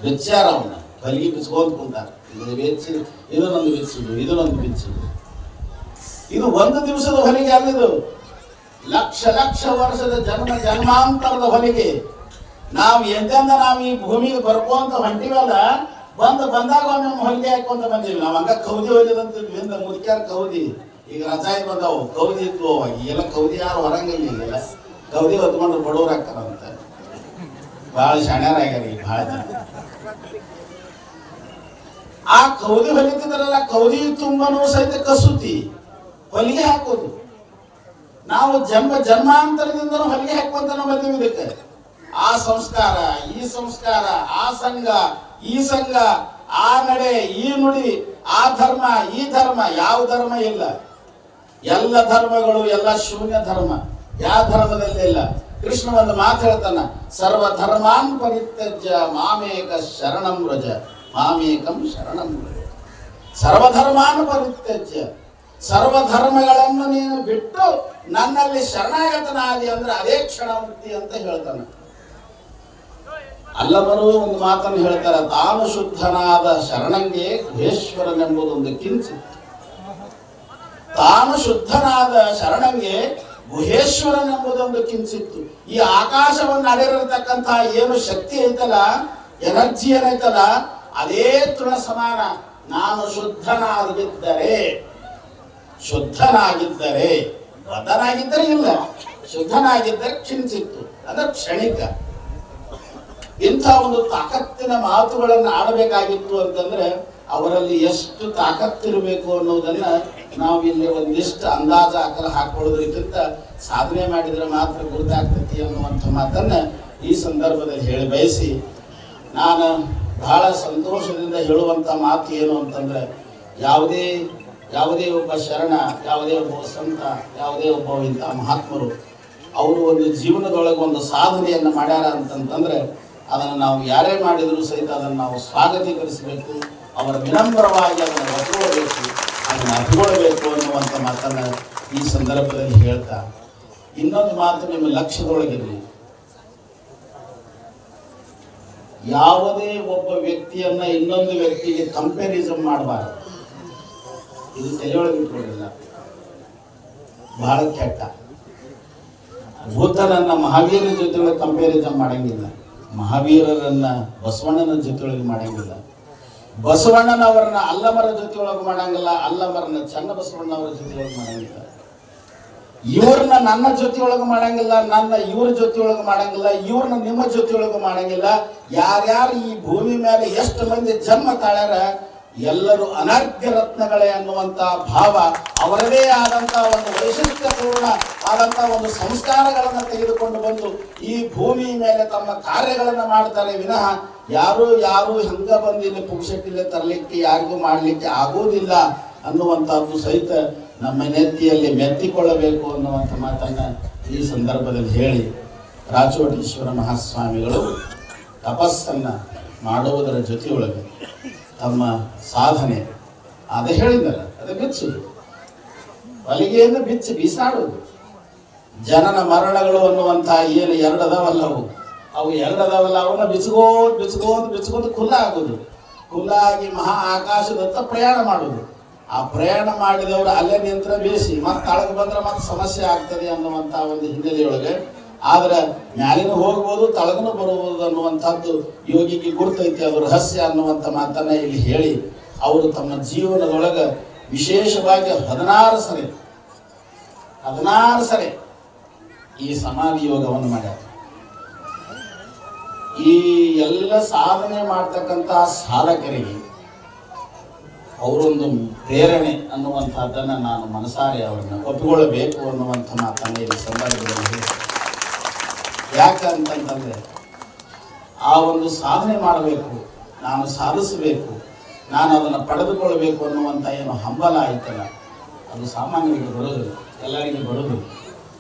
ಬಿಚ್ಚಾರ. ಅವನ್ನ ಹೊಲಿಗೆ ಬಿಚ್ಕೋದ್ ಕುಂತಾರ. ಇದನ್ನೊಂದು ಬಿಚ್ಚುದು, ಇದನ್ನೊಂದು ಬಿಚ್ಚುದು. ಇದು ಒಂದು ದಿವಸದ ಹೊಲಿಗೆ ಅಲ್ಲಿದು, ಲಕ್ಷ ಲಕ್ಷ ವರ್ಷದ ಜನ್ಮಾಂತರದ ಹೊಲಿಗೆ. ನಾವು ಎಂದೆಂದ ನಾವು ಈ ಭೂಮಿಗೆ ಬರ್ಕೊಂತ ಹೊಂಟಿವಲ್ಲ, ಬಂದಾಗ ಒಮ್ಮೆ ಹೊಲಿಗೆ ಹಾಕೊಂತ ಬಂದೀವಿ. ನಾವು ಹಂಗ ಕೌದಿ ಹೊಲಿದಂತ ಮುದುಕ್ಯಾರ ಕೌದಿ. ಈಗ ರಜಾಯಿ ಬಂದವು, ಕೌದಿ ಇದ್ವು ಅವಾಗ. ಈಗೆಲ್ಲ ಕೌದಿ ಯಾರು ಹೊರಂಗಿಲ್ಲ. ಕೌದಿ ಹೊತ್ಕೊಂಡ್ರು ಬಡವ್ರು ಹಾಕ್ತಾರಂತ. ಬಹಳ ಶಾಣ್ಯರಾಗ್ಯಾರ ಈಗ ಬಹಳ ಜನ. ಆ ಕೌದಿ ಹೊಲಿತಿದ್ರಲ್ಲ, ಕೌದಿ ತುಂಬನೂ ಸಹಿತ ಕಸೂತಿ ಹೊಲಿಗೆ ಹಾಕೋದು. ನಾವು ಜನ್ಮಾಂತರದಿಂದ ಹೊಲಿಗೆ ಹಾಕುವಂತ ಬಂದೀವಿ. ಇದಕ್ಕೆ ಆ ಸಂಸ್ಕಾರ, ಈ ಸಂಸ್ಕಾರ, ಆ ಸಂಘ, ಈ ಸಂಘ, ಆ ನಡೆ, ಈ ನುಡಿ, ಆ ಧರ್ಮ, ಈ ಧರ್ಮ. ಯಾವ ಧರ್ಮ ಇಲ್ಲ. ಎಲ್ಲ ಧರ್ಮಗಳು ಎಲ್ಲ ಶೂನ್ಯ ಧರ್ಮ. ಯಾವ ಧರ್ಮದಲ್ಲಿ ಇಲ್ಲ. ಕೃಷ್ಣ ಒಂದು ಮಾತು ಹೇಳ್ತಾನ, ಸರ್ವ ಧರ್ಮಾನ್ ಪರಿತ್ಯಜ್ಯ ಮಾಮೇಕ ಶರಣಂ ವ್ರಜ, ಮಾಮೇಕಂ ಶರಣಂ ವ್ರಜ. ಸರ್ವಧರ್ಮಾನ್ ಪರಿತ್ಯಜ್ಯ, ಸರ್ವಧರ್ಮಗಳನ್ನು ನೀನು ಬಿಟ್ಟು ನನ್ನಲ್ಲಿ ಶರಣಾಗತನಾದಿ ಅಂದ್ರೆ ಅದೇ ಕ್ಷಣ ಮುಕ್ತಿ ಅಂತ ಹೇಳ್ತಾನೆ. ಅಲ್ಲವರು ಒಂದು ಮಾತನ್ನು ಹೇಳ್ತಾರೆ, ತಾನು ಶುದ್ಧನಾದ ಶರಣಂಗೆ ಗುಹೇಶ್ವರನೆಂಬುದೊಂದು ಕಿಂಚಿತ್. ತಾನು ಶುದ್ಧನಾದ ಶರಣಂಗೆ ಗುಹೇಶ್ವರನೆಂಬುದೊಂದು ಕಿಂಚಿತ್ತು. ಈ ಆಕಾಶವನ್ನು ಅಡೆರಿರ್ತಕ್ಕಂತಹ ಏನು ಶಕ್ತಿ ಐತಲ್ಲ, ಎನರ್ಜಿ ಏನೈತಲ್ಲ, ಅದೇ ತೃಣ ಸಮಾನ. ನಾನು ಶುದ್ಧನಾಗಿದ್ದರೆ ಬದ್ಧನಾಗಿದ್ದರೆ ಇಲ್ಲ, ಶುದ್ಧನಾಗಿದ್ದರೆ ಕಿಂಚಿತ್ತು ಅಂದ್ರೆ ಕ್ಷಣಿಕ. ಇಂಥ ಒಂದು ತಾಕತ್ತಿನ ಮಾತುಗಳನ್ನು ಆಡಬೇಕಾಗಿತ್ತು ಅಂತಂದ್ರೆ ಅವರಲ್ಲಿ ಎಷ್ಟು ತಾಕತ್ತಿರಬೇಕು ಅನ್ನೋದನ್ನ ನಾವು ಇಲ್ಲಿ ಒಂದಿಷ್ಟು ಅಂದಾಜ ಹಾಕೊಳ್ಳೋದ್ರಕ್ಕಿಂತ ಸಾಧನೆ ಮಾಡಿದ್ರೆ ಮಾತ್ರ ಗುರುತಾಗ್ತೈತಿ ಅನ್ನುವಂಥ ಮಾತನ್ನ ಈ ಸಂದರ್ಭದಲ್ಲಿ ಹೇಳಿ ಬಯಸಿ, ನಾನು ಬಹಳ ಸಂತೋಷದಿಂದ ಹೇಳುವಂಥ ಮಾತು ಏನು ಅಂತಂದ್ರೆ, ಯಾವುದೇ ಒಬ್ಬ ಶರಣ, ಯಾವುದೇ ಒಬ್ಬ ಸಂತ, ಯಾವುದೇ ಒಬ್ಬ ಇಂಥ ಮಹಾತ್ಮರು ಅವರು ಒಂದು ಜೀವನದೊಳಗೆ ಒಂದು ಸಾಧನೆಯನ್ನು ಮಾಡ್ಯಾರ ಅಂತಂತಂದ್ರೆ ಅದನ್ನು ನಾವು ಯಾರೇ ಮಾಡಿದರೂ ಸಹಿತ ಅದನ್ನು ನಾವು ಸ್ವಾಗತೀಕರಿಸಬೇಕು. ಅವರ ವಿನಮ್ರವಾಗಿ ಅದನ್ನು ಒಪ್ಪಿಕೊಳ್ಳಬೇಕು, ಅದನ್ನು ಅರಿಗೊಳ್ಳಬೇಕು ಅನ್ನುವಂಥ ಮಾತನ್ನು ಈ ಸಂದರ್ಭದಲ್ಲಿ ಹೇಳ್ತಾ, ಇನ್ನೊಂದು ಮಾತು ನಿಮ್ಮ ಲಕ್ಷ್ಯದೊಳಗಿರಲಿ. ಯಾವುದೇ ಒಬ್ಬ ವ್ಯಕ್ತಿಯನ್ನ ಇನ್ನೊಂದು ವ್ಯಕ್ತಿಗೆ ಕಂಪ್ಯಾರಿಸನ್ ಮಾಡಬಾರದು. ಇದು ತಲೆಯೊಳಗೆ ಇಟ್ಕೊಂಡಿಲ್ಲ, ಬಹಳ ಕೆಟ್ಟ. ಬುದ್ಧನನ್ನ ಮಹಾವೀರನ ಜೊತೆಯೊಳಗೆ ಕಂಪ್ಯಾರಿಸನ್ ಮಾಡಂಗಿಲ್ಲ, ಮಹಾವೀರರನ್ನ ಬಸವಣ್ಣನ ಜೊತೆಯೊಳಗೆ ಮಾಡಂಗಿಲ್ಲ, ಬಸವಣ್ಣನವರನ್ನ ಅಲ್ಲಮರ ಜೊತೆಯೊಳಗೆ ಮಾಡಂಗಿಲ್ಲ, ಅಲ್ಲಮರನ್ನ ಚನ್ನ ಬಸವಣ್ಣವರ ಜೊತೆಯೊಳಗೆ ಮಾಡಂಗಿಲ್ಲ. ಇವ್ರನ್ನ ನನ್ನ ಜೊತೆಯೊಳಗೆ ಮಾಡಂಗಿಲ್ಲ, ನನ್ನ ಇವ್ರ ಜೊತೆಯೊಳಗೆ ಮಾಡಂಗಿಲ್ಲ, ಇವ್ರನ್ನ ನಿಮ್ಮ ಜೊತೆಯೊಳಗೆ ಮಾಡಂಗಿಲ್ಲ. ಯಾರ್ಯಾರು ಈ ಭೂಮಿ ಮೇಲೆ ಎಷ್ಟು ಮಂದಿ ಜನ್ಮ ತಾಳ್ಯಾರ ಎಲ್ಲರೂ ಅನರ್ಘ್ಯ ರತ್ನಗಳೇ ಅನ್ನುವಂತ ಭಾವ, ಅವರದೇ ಆದಂತ ಒಂದು ವೈಶಿಷ್ಟ್ಯಪೂರ್ಣ ಆದಂತ ಒಂದು ಸಂಸ್ಕಾರಗಳನ್ನು ತೆಗೆದುಕೊಂಡು ಬಂದು ಈ ಭೂಮಿ ಮೇಲೆ ತಮ್ಮ ಕಾರ್ಯಗಳನ್ನು ಮಾಡ್ತಾರೆ ವಿನಃ ಯಾರು ಹಂಗ ಬಂದು ಇಲ್ಲಿ ಪುಕ್ಷಟ್ಟಿಲೆ ತರಲಿಕ್ಕೆ ಯಾರಿಗೂ ಮಾಡಲಿಕ್ಕೆ ಆಗೋದಿಲ್ಲ ಅನ್ನುವಂಥದ್ದು ಸಹಿತ ನಮ್ಮ ನೆತ್ತಿಯಲ್ಲಿ ಮೆತ್ತಿಕೊಳ್ಳಬೇಕು ಅನ್ನುವಂಥ ಮಾತನ್ನ ಈ ಸಂದರ್ಭದಲ್ಲಿ ಹೇಳಿ, ರಾಜೋಟೇಶ್ವರ ಮಹಾಸ್ವಾಮಿಗಳು ತಪಸ್ಸನ್ನ ಮಾಡುವುದರ ಜೊತೆಯೊಳಗೆ ತಮ್ಮ ಸಾಧನೆ ಅದೇ ಹೇಳಿದ್ದಾರೆ, ಅದೇ ಬಿಚ್ಚುದು, ಹೊಲಿಗೆಯನ್ನು ಬಿಚ್ಚಿ ಬೀಸಾಡುವುದು. ಜನನ ಮರಣಗಳು ಅನ್ನುವಂಥ ಏನು ಎರಡದವಲ್ಲ ಅವು ಎರಡದವಲ್ಲ, ಅವನ್ನ ಬಿಚ್ಕೋದು ಖುಲ್ಲ ಆಗುದು. ಖುಲ್ಲ ಆಗಿ ಮಹಾ ಆಕಾಶದತ್ತ ಪ್ರಯಾಣ ಮಾಡುವುದು. ಆ ಪ್ರಯಾಣ ಮಾಡಿದವರು ಅಲ್ಲೇ ನಿಂತರ ಬೇಸಿ ಮತ್ತೆ ತಾಳಗೆ ಬಂದ್ರೆ ಮತ್ತೆ ಸಮಸ್ಯೆ ಆಗ್ತದೆ ಅನ್ನುವಂಥ ಒಂದು ಹಿನ್ನೆಲೆಯೊಳಗೆ ಆದ್ರೆ ಮ್ಯಾಲಿನ ಹೋಗ್ಬೋದು ತಳಗನು ಬರುವುದು ಅನ್ನುವಂಥದ್ದು ಯೋಗಿಗೆ ಗುರ್ತೈತಿ, ಅದು ರಹಸ್ಯ ಅನ್ನುವಂಥ ಮಾತನ್ನ ಇಲ್ಲಿ ಹೇಳಿ ಅವರು ತಮ್ಮ ಜೀವನದೊಳಗೆ ವಿಶೇಷವಾಗಿ 16 ಸರಿ ಈ ಸಮಾಧಿ ಯೋಗವನ್ನು ಮಾಡ್ಯಾರ. ಈ ಎಲ್ಲ ಸಾಧನೆ ಮಾಡ್ತಕ್ಕಂಥ ಸಾಧಕರಿಗೆ ಅವರೊಂದು ಪ್ರೇರಣೆ ಅನ್ನುವಂಥದ್ದನ್ನು ನಾನು ಮನಸಾರೆ ಅವರನ್ನ ಒಪ್ಪಿಕೊಳ್ಳಬೇಕು ಅನ್ನುವಂಥ ಮಾತನ್ನು ಈ ಸಂದರ್ಭದಲ್ಲಿ ಯಾಕಂತಂದ್ರೆ ಆ ಒಂದು ಸಾಧನೆ ಮಾಡಬೇಕು, ನಾನು ಸಾಧಿಸಬೇಕು, ನಾನು ಅದನ್ನು ಪಡೆದುಕೊಳ್ಳಬೇಕು ಅನ್ನುವಂಥ ಏನು ಹಂಬಲ ಆಯ್ತಲ್ಲ, ಅದು ಸಾಮಾನ್ಯರಿಗೆ ಬರೋದಿಲ್ಲ, ಎಲ್ಲರಿಗೆ ಬರೋದಿಲ್ಲ.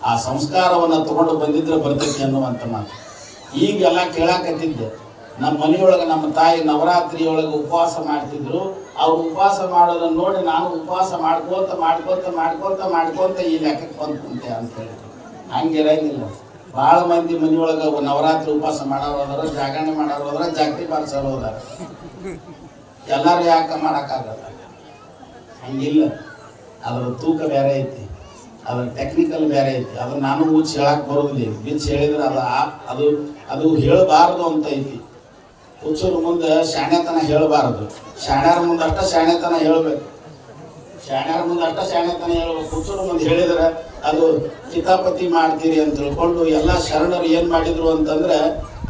ಆ ಸಂಸ್ಕಾರವನ್ನು ತಗೊಂಡು ಬಂದಿದ್ರೆ ಬರ್ತೈತಿ ಅನ್ನುವಂಥ ಮಾತು. ಈಗೆಲ್ಲ ಕೇಳಾಕತ್ತಿದ್ದೆ, ನಮ್ಮ ಮನೆಯೊಳಗೆ ನಮ್ಮ ತಾಯಿ ನವರಾತ್ರಿಯೊಳಗೆ ಉಪವಾಸ ಮಾಡ್ತಿದ್ರು. ಅವ್ರು ಉಪವಾಸ ಮಾಡೋದನ್ನು ನೋಡಿ ನಾನು ಉಪವಾಸ ಮಾಡ್ಕೋತ ಈ ಲೆಕ್ಕಕ್ಕೆ ಬಂದು ಕುಂತೆ ಅಂತ ಹೇಳಿ. ಹಂಗಿರಂಗಿಲ್ಲ. ಭಾಳ ಮಂದಿ ಮನೆಯೊಳಗೆ ನವರಾತ್ರಿ ಉಪವಾಸ ಮಾಡೋರು ಅದಾರ, ಜಾಗರಣೆ ಮಾಡೋರು ಅದಾರ, ಜಾಗೃತಿ ಬಾರಿಸೋರು ಅದಾರ. ಎಲ್ಲರೂ ಯಾಕೆ ಮಾಡೋಕ್ಕಾಗಲ್ಲ? ಹಂಗಿಲ್ಲ. ಅದರ ತೂಕ ಬೇರೆ ಐತಿ, ಅದರ ಟೆಕ್ನಿಕಲ್ ಬೇರೆ ಐತಿ. ಅದನ್ನ ನಾನು ಮುಚ್ಚಿ ಹೇಳಕ್ಕೆ ಬರೋದಿಲ್ಲ. ಬಿಚ್ಚಿ ಹೇಳಿದ್ರೆ ಅದು ಅದು ಹೇಳಬಾರ್ದು ಅಂತ ಐತಿ. ಹುಚ್ಚರ ಮುಂದೆ ಶಾಣೆತನ ಹೇಳಬಾರದು, ಶಾಣ್ಯಾರ ಮುಂದೆ ಅಷ್ಟ ಶಾಣೆತನ ಹೇಳ್ಬೇಕು. ಹುಚ್ಚರ ಮುಂದೆ ಹೇಳಿದ್ರೆ ಅದು ಕಿತಾಪತಿ ಮಾಡ್ತೀರಿ ಅಂತ ತಿಳ್ಕೊಂಡು ಎಲ್ಲ ಶರಣರು ಏನ್ ಮಾಡಿದ್ರು ಅಂತಂದ್ರೆ,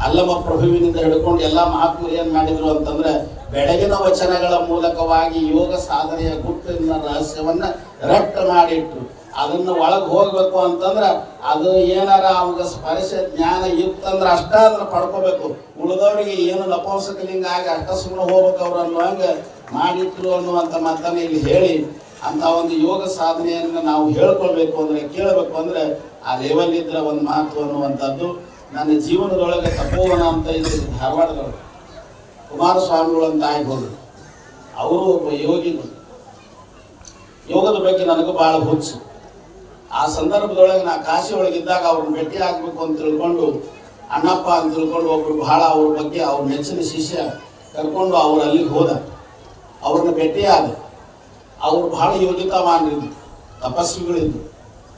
ಅಲ್ಲಮ ಪ್ರಭುವಿನಿಂದ ಹಿಡ್ಕೊಂಡು ಎಲ್ಲ ಮಹಾತ್ಮರು ಏನ್ ಮಾಡಿದ್ರು ಅಂತಂದ್ರೆ, ಬೆಳಗಿನ ವಚನಗಳ ಮೂಲಕವಾಗಿ ಯೋಗ ಸಾಧನೆಯ ಗುಟ್ಟಿನ ರಹಸ್ಯವನ್ನ ರಟ್ಟ ಮಾಡಿಟ್ರು. ಅದನ್ನ ಒಳಗೆ ಹೋಗ್ಬೇಕು ಅಂತಂದ್ರೆ ಅದು ಏನಾರ ಅವಾಗ ಸ್ಪರ್ಶ ಜ್ಞಾನ ಇತ್ತಂದ್ರೆ ಅಷ್ಟ ಅದನ್ನ ಪಡ್ಕೋಬೇಕು. ಉಳಿದವರಿಗೆ ಏನು ನಪಂಸಕಲಿಂಗ ಆಗಿ ಅಷ್ಟ ಸುಮ್ಮನೆ ಹೋಗ್ಬೇಕು ಅವ್ರು ಅನ್ನುವಂಗ ಮಾಡಿಟ್ರು ಅನ್ನುವಂಥ ಮಾತನ್ನ ಇಲ್ಲಿ ಹೇಳಿ, ಅಂತ ಒಂದು ಯೋಗ ಸಾಧನೆಯನ್ನು ನಾವು ಹೇಳ್ಕೊಳ್ಬೇಕು ಅಂದ್ರೆ, ಕೇಳಬೇಕು ಅಂದ್ರೆ ಆ ಲೆವೆಲ್ ಇದ್ರೆ ಒಂದು ಮಾತು ಅನ್ನುವಂಥದ್ದು. ನನ್ನ ಜೀವನದೊಳಗೆ ತಪೋವನ ಅಂತ ಇದ್ರು ಧಾರವಾಡದೊಳಗೆ ಕುಮಾರಸ್ವಾಮಿಗಳು ಅಂತ ಆಗಿದ್ರು. ಅವರು ಒಬ್ಬ ಯೋಗಿಗಳು. ಯೋಗದ ಬಗ್ಗೆ ನನಗೂ ಬಹಳ ಹುಚ್ಚು. ಆ ಸಂದರ್ಭದೊಳಗೆ ನಾ ಕಾಶಿ ಒಳಗಿದ್ದಾಗ ಅವ್ರನ್ನ ಭೇಟಿ ಆಗ್ಬೇಕು ಅಂತ ತಿಳ್ಕೊಂಡು, ಅಣ್ಣಪ್ಪ ಅಂತ ತಿಳ್ಕೊಂಡು ಒಬ್ರು ಬಹಳ ಅವ್ರ ಬಗ್ಗೆ ಅವ್ರ ನೆಚ್ಚಿನ ಶಿಷ್ಯ ಕರ್ಕೊಂಡು ಅವ್ರು ಅಲ್ಲಿಗೆ ಹೋದ. ಅವ್ರನ್ನ ಭೇಟಿ ಆದ. ಅವ್ರು ಬಹಳ ಯೋಗಿತಾವಾನಿದ್ರು, ತಪಸ್ವಿಗಳಿದ್ರು,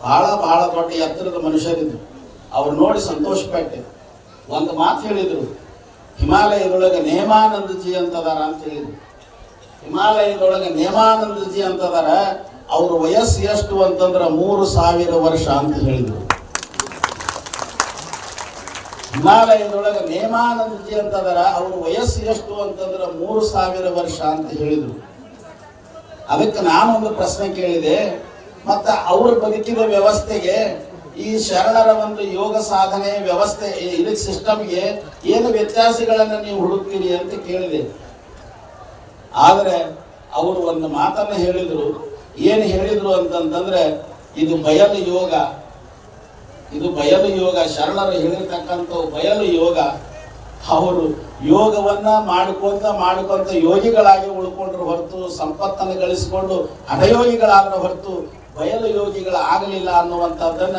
ಬಹಳ ದೊಡ್ಡ ಎತ್ತರದ ಮನುಷ್ಯರಿದ್ರು. ಅವ್ರು ನೋಡಿ ಸಂತೋಷಪಟ್ಟೆ. ಒಂದು ಮಾತು ಹೇಳಿದ್ರು, ಹಿಮಾಲಯದೊಳಗೆ ನೇಮಾನಂದಜಿ ಅಂತದಾರ ಅಂತ ಹೇಳಿದ್ರು. ಹಿಮಾಲಯದೊಳಗೆ ನೇಮಾನಂದಜಿ ಅಂತದಾರ. ಅವ್ರ ವಯಸ್ಸು ಎಷ್ಟು ಅಂತಂದ್ರೆ 3000 ವರ್ಷ ಅಂತ ಹೇಳಿದ್ರು. ಹಿಮಾಲಯದೊಳಗೆ ನೇಮಾನಂದಜಿ ಅಂತದಾರ. ಅವ್ರ ವಯಸ್ಸು ಎಷ್ಟು ಅಂತಂದ್ರೆ 3000 ವರ್ಷ ಅಂತ ಹೇಳಿದ್ರು. ಅದಕ್ಕೆ ನಾನೊಂದು ಪ್ರಶ್ನೆ ಕೇಳಿದೆ, ಮತ್ತೆ ಅವ್ರ ಬದುಕಿದ ವ್ಯವಸ್ಥೆಗೆ ಈ ಶರಣರ ಒಂದು ಯೋಗ ಸಾಧನೆ ವ್ಯವಸ್ಥೆ ಇದಕ್ಕೆ ಸಿಸ್ಟಮ್ಗೆ ಏನು ವ್ಯತ್ಯಾಸಗಳನ್ನು ನೀವು ಹುಡುಕ್ತೀರಿ ಅಂತ ಕೇಳಿದೆ. ಆದರೆ ಅವರು ಒಂದು ಮಾತನ್ನು ಹೇಳಿದ್ರು. ಏನು ಹೇಳಿದ್ರು ಅಂತಂತಂದ್ರೆ, ಇದು ಬಯಲು ಯೋಗ, ಶರಣರು ಹೇಳಿರ್ತಕ್ಕಂಥ ಬಯಲು ಯೋಗ. ಅವರು ಯೋಗವನ್ನ ಮಾಡ್ಕೊಂತ ಯೋಗಿಗಳಾಗಿ ಉಳ್ಕೊಂಡ್ರು ಹೊರತು, ಸಂಪತ್ತನ್ನು ಗಳಿಸಿಕೊಂಡು ಹಠಯೋಗಿಗಳಾದ್ರ ಹೊರತು ಬಯಲು ಯೋಗಿಗಳಾಗಲಿಲ್ಲ ಅನ್ನುವಂಥದ್ದನ್ನ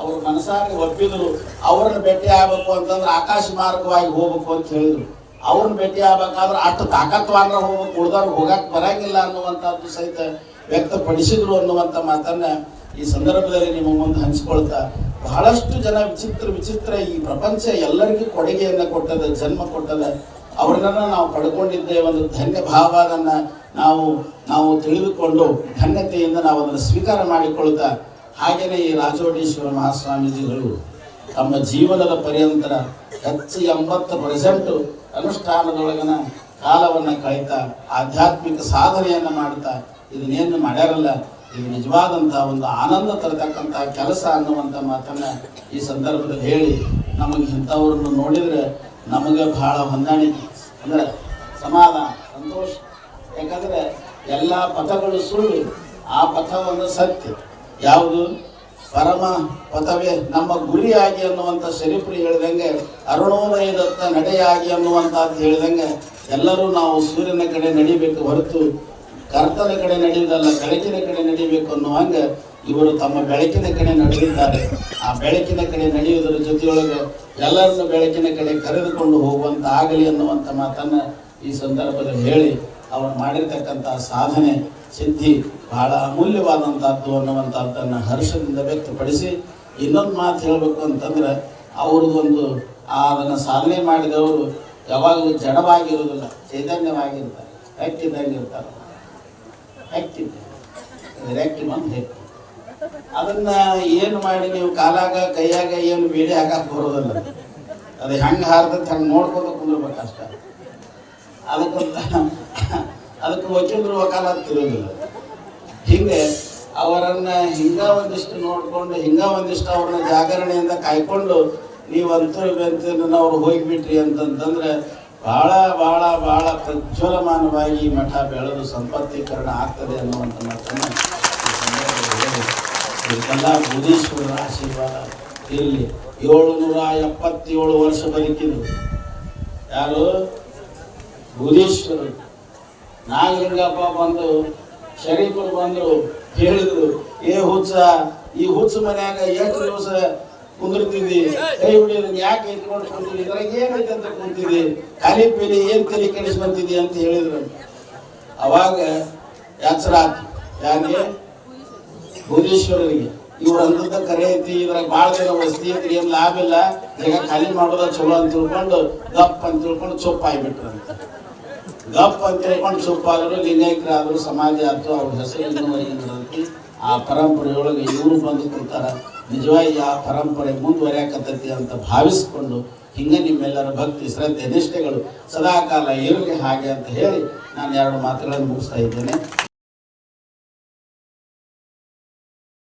ಅವರು ಮನಸಾಗಿ ಒಪ್ಪಿದ್ರು. ಅವ್ರನ್ನ ಭೇಟಿ ಆಗ್ಬೇಕು ಅಂತಂದ್ರೆ ಆಕಾಶ ಮಾರ್ಗವಾಗಿ ಹೋಗ್ಬೇಕು ಅಂತ ಹೇಳಿದ್ರು. ಅವ್ರನ್ನ ಭೇಟಿ ಆಗ್ಬೇಕಾದ್ರೆ ಅಷ್ಟು ತಾಕತ್ವಾನ ಹೋಗ್ಬೇಕು, ಉಳಿದವ್ರು ಹೋಗಕ್ ಬರಂಗಿಲ್ಲ ಅನ್ನುವಂಥದ್ದು ಸಹಿತ ವ್ಯಕ್ತಪಡಿಸಿದ್ರು ಅನ್ನುವಂಥ ಮಾತನ್ನ ಈ ಸಂದರ್ಭದಲ್ಲಿ ನಿಮ್ಮ ಮುಂದೆ ಹಂಚಿಕೊಳ್ತಾ, ಬಹಳಷ್ಟು ಜನ ವಿಚಿತ್ರ ಈ ಪ್ರಪಂಚ ಎಲ್ಲರಿಗೂ ಕೊಡುಗೆಯನ್ನ ಕೊಟ್ಟದ, ಜನ್ಮ ಕೊಟ್ಟದ. ಅವ್ರನ್ನ ನಾವು ಪಡ್ಕೊಂಡಿದ್ದೇವೆ. ಒಂದು ಧನ್ಯ ಭಾವವನ್ನ ನಾವು ತಿಳಿದುಕೊಂಡು ಧನ್ಯತೆಯಿಂದ ನಾವು ಅದನ್ನು ಸ್ವೀಕಾರ ಮಾಡಿಕೊಳ್ತಾ, ಹಾಗೆಯೇ ಈ ರಾಜೋಡೇಶ್ವರ ಮಹಾಸ್ವಾಮೀಜಿಗಳು ತಮ್ಮ ಜೀವನದ ಪರ್ಯಂತರ ಹೆಚ್ಚು 80% ಅನುಷ್ಠಾನದೊಳಗನ ಕಾಲವನ್ನು ಕಳೀತಾ ಆಧ್ಯಾತ್ಮಿಕ ಸಾಧನೆಯನ್ನು ಮಾಡ್ತಾ, ಇದನ್ನೇನು ಮಾಡ್ಯಾರಲ್ಲ, ಇದು ನಿಜವಾದಂತಹ ಒಂದು ಆನಂದ ತರತಕ್ಕಂಥ ಕೆಲಸ ಅನ್ನುವಂಥ ಮಾತನ್ನ ಈ ಸಂದರ್ಭದಲ್ಲಿ ಹೇಳಿ, ನಮಗೆ ಇಂಥವ್ರನ್ನು ನೋಡಿದ್ರೆ ನಮಗೆ ಬಹಳ ಹೊಂದಾಣಿಕೆ, ಅಂದ್ರೆ ಸಮಾಧಾನ, ಸಂತೋಷ. ಯಾಕಂದ್ರೆ ಎಲ್ಲ ಪಥಗಳು ಸುಳ್ಳು, ಆ ಪಥ ಒಂದು ಸತ್ಯ. ಯಾವುದು? ಪರಮ ಪಥವೇ ನಮ್ಮ ಗುರಿಯಾಗಿ ಅನ್ನುವಂಥ ಶರೀಫ್ರು ಹೇಳಿದಂಗೆ, ಅರುಣೋದಯದತ್ತ ನಡೆಯಾಗಿ ಅನ್ನುವಂಥದ್ದು ಹೇಳಿದಂಗೆ, ಎಲ್ಲರೂ ನಾವು ಸೂರ್ಯನ ಕಡೆ ನಡಿಬೇಕು ಹೊರತು ಕರ್ತನ ಕಡೆ ನಡೆಯುವುದಲ್ಲ, ಬೆಳಕಿನ ಕಡೆ ನಡಿಬೇಕು ಅನ್ನುವಂಗ ಇವರು ತಮ್ಮ ಬೆಳಕಿನ ಕಡೆ ನಡೆದಿದ್ದಾರೆ. ಆ ಬೆಳಕಿನ ಕಡೆ ನಡೆಯುವುದರ ಜೊತೆಯೊಳಗೆ ಎಲ್ಲರನ್ನು ಬೆಳಕಿನ ಕಡೆ ಕರೆದುಕೊಂಡು ಹೋಗುವಂತ ಆಗಲಿ ಅನ್ನುವಂಥ ಮಾತನ್ನ ಈ ಸಂದರ್ಭದಲ್ಲಿ ಹೇಳಿ, ಅವರು ಮಾಡಿರ್ತಕ್ಕಂಥ ಸಾಧನೆ ಸಿದ್ಧಿ ಬಹಳ ಅಮೂಲ್ಯವಾದಂಥದ್ದು ಅನ್ನುವಂಥದ್ದನ್ನು ಹರ್ಷದಿಂದ ವ್ಯಕ್ತಪಡಿಸಿ ಇನ್ನೊಂದು ಮಾತು ಹೇಳಬೇಕು ಅಂತಂದ್ರೆ ಅವ್ರದ್ದೊಂದು ಅದನ್ನು ಸಾಧನೆ ಮಾಡಿದವರು ಯಾವಾಗಲೂ ಜಡವಾಗಿರೋದಿಲ್ಲ, ಚೈತನ್ಯವಾಗಿರ್ತಾರೆ, ಹೆಕ್ಕಿದ್ದಂಗೆ ಇರ್ತಾರೆ. ರೆಕ್ಕಿ ಬಂದು ಹೆಕ್ಕಿ ಅದನ್ನು ಏನು ಮಾಡಿ ನೀವು ಕಾಲಾಗ ಕೈಯಾಗ ಏನು ಬೇಡಿ ಹಾಕಕ್ಕೆ ಬರೋದಿಲ್ಲ. ಅದು ಹೆಂಗೆ ಹಾರ್ದತ್ತೆ ಹಂಗೆ ನೋಡ್ಕೊಂಡು ಕುಂದಿರ್ಬೇಕಷ್ಟ. ಅದಕ್ಕೆ ವಕೀಲರು ವಕಾಲತ್ ಇರೋದಿಲ್ಲ. ಹಿಂಗೆ ಅವರನ್ನು ಒಂದಿಷ್ಟು ನೋಡಿಕೊಂಡು ಒಂದಿಷ್ಟು ಅವ್ರನ್ನ ಜಾಗರಣೆಯಿಂದ ಕಾಯ್ಕೊಂಡು ನೀವಂತೂ ಅವ್ರು ಹೋಗಿಬಿಟ್ರಿ ಅಂತಂತಂದ್ರೆ ಭಾಳ ಭಾಳ ಭಾಳ ಪ್ರಜ್ವಲಮಾನವಾಗಿ ಈ ಮಠ ಬೆಳೆದು ಸಂಪತ್ತೀಕರಣ ಆಗ್ತದೆ ಅನ್ನುವಂಥ ಮಾತನ್ನು ಇದಕ್ಕೆಲ್ಲ ಬುಧೀಶ್ವರರ ಆಶೀರ್ವಾದ ಇರಲಿ. 777 ವರ್ಷ ಬದುಕಿದ್ರು ಯಾರು? ಬುಧೀಶ್ವರರು. ನಾಗಲಿಂಗಪ್ಪ ಬಂದು ಶರೀಫರು ಬಂದರು, ಹೇಳಿದ್ರು, ಏ ಹುಚ್ಚ, ಈ ಹುಚ್ಚ ಮನ್ಯಾಗ ಎಷ್ಟು ದಿವಸ ಕುಂದಿರ್ತಿದ್ದಿ, ಕೈ ಹಿಡಿಯೋದನ್ನ ಯಾಕೆ ಇಟ್ಕೊಂಡು ಕುಂತಿದ್ದಿ, ಇದ್ರಾಗ ಏನೈತೆ ಅಂತ ಕುಂತಿದ್ದಿ, ಖಾಲಿ ಪೀಲಿ ಏನು ತಲೆ ಕೆಡಿಸ್ಕೊಂತಿದ್ದಿ ಅಂತ ಹೇಳಿದ್ರು. ಅವಾಗ ಯಾತ್ರಾತು ಯಾಕೆ? ಬುಧೀಶ್ವರರಿಗೆ. ಇವ್ರು ಅಂದದ ಕರೆ ಐತಿ, ಇದ್ರಾಗ ಭಾಳ ಜನ ವಸ್ತಿ ಐತಿ, ಏನು ಲಾಭ ಇಲ್ಲ, ಈಗ ಖಾಲಿ ಮಾಡೋದ ಚಲೋ ಅಂತ ತಿಳ್ಕೊಂಡು ಗಪ್ ಅಂತ ತಿಳ್ಕೊಂಡು ಚುಪ್ಪ ಆಗಿಬಿಟ್ರಂತ. ಗಪ್ ಅಂತ ತಿಳ್ಕೊಂಡು ಚುಪ್ಪಾದ್ರು, ಲಿಂಗೈಕ್ಯರಾದ್ರು, ಸಮಾಜ ಆಯ್ತು, ಅವ್ರ ಹೆಸರು ಆ ಪರಂಪರೆಯೊಳಗೆ ಇವರು ಬಂದು ಕೂತಾರ. ನಿಜವಾಗಿ ಆ ಪರಂಪರೆ ಮುಂದುವರಿಯಾಕತ್ತೈತಿ ಅಂತ ಭಾವಿಸಿಕೊಂಡು ಹಿಂಗೆ ನಿಮ್ಮೆಲ್ಲರ ಭಕ್ತಿ ಶ್ರದ್ಧೆ ನಿಷ್ಠೆಗಳು ಸದಾಕಾಲ ಇರಲಿ ಹಾಗೆ ಅಂತ ಹೇಳಿ ನಾನು 2 ಮಾತುಗಳನ್ನು ಮುಗಿಸ್ತಾ ಇದ್ದೇನೆ.